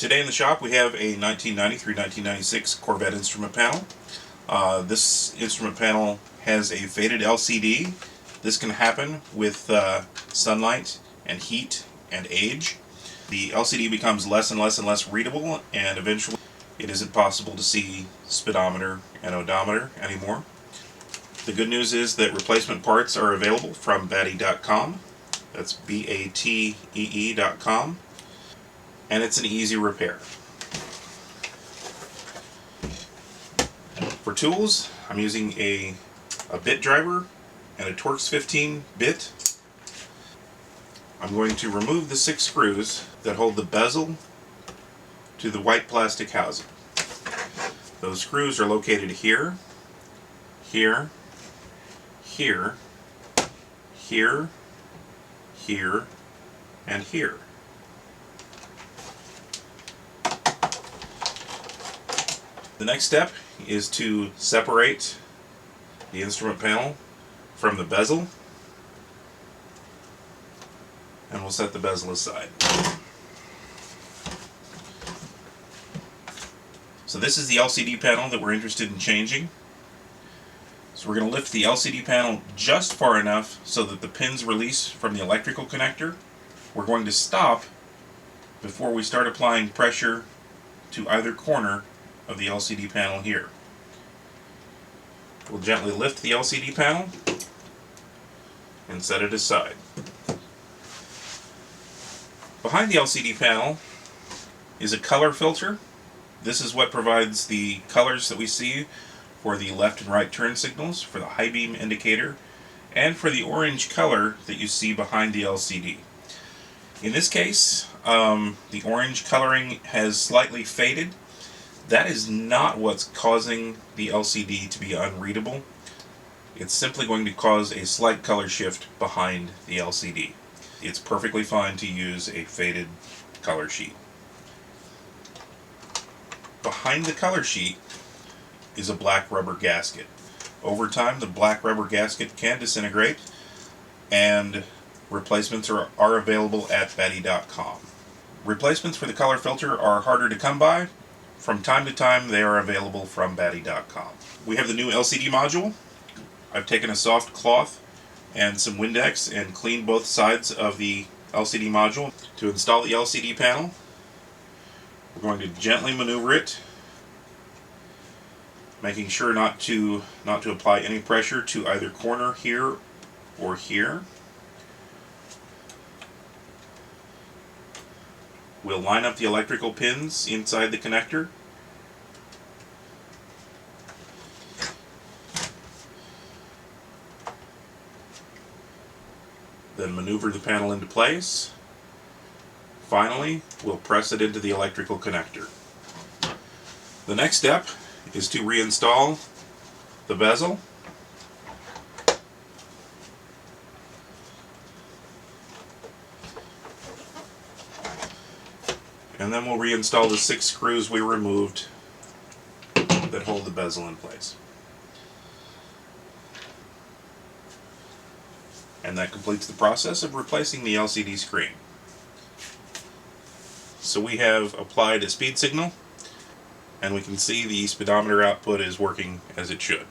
Today in the shop we have a 1990 through 1996 Corvette instrument panel. This instrument panel has a faded LCD. This can happen with sunlight and heat and age. The LCD becomes less and less and less readable, and eventually it isn't possible to see speedometer and odometer anymore. The good news is that replacement parts are available from Batee.com. That's BATEE.com. And it's an easy repair. For tools, I'm using a bit driver and a Torx 15 bit. I'm going to remove the 6 screws that hold the bezel to the white plastic housing. Those screws are located here, here, here, here, here, and here. The next step is to separate the instrument panel from the bezel, and we'll set the bezel aside. So this is the LCD panel that we're interested in changing. So we're going to lift the LCD panel just far enough so that the pins release from the electrical connector. We're going to stop before we start applying pressure to either corner of the LCD panel here. We'll gently lift the LCD panel and set it aside. Behind the LCD panel is a color filter. This is what provides the colors that we see for the left and right turn signals, for the high beam indicator, and for the orange color that you see behind the LCD. In this case, the orange coloring has slightly faded. That is not what's causing the LCD to be unreadable. It's simply going to cause a slight color shift behind the LCD. It's perfectly fine to use a faded color sheet. Behind the color sheet is a black rubber gasket. Over time, the black rubber gasket can disintegrate, and replacements are available at Batee.com. Replacements for the color filter are harder to come by. From time to time, they are available from Batee.com. We have the new LCD module. I've taken a soft cloth and some Windex and cleaned both sides of the LCD module. To install the LCD panel, we're going to gently maneuver it, making sure not to apply any pressure to either corner here or here. We'll line up the electrical pins inside the connector. Then maneuver the panel into place. Finally, we'll press it into the electrical connector. The next step is to reinstall the bezel. And then we'll reinstall the 6 screws we removed that hold the bezel in place. And that completes the process of replacing the LCD screen. So we have applied a speed signal, and we can see the speedometer output is working as it should.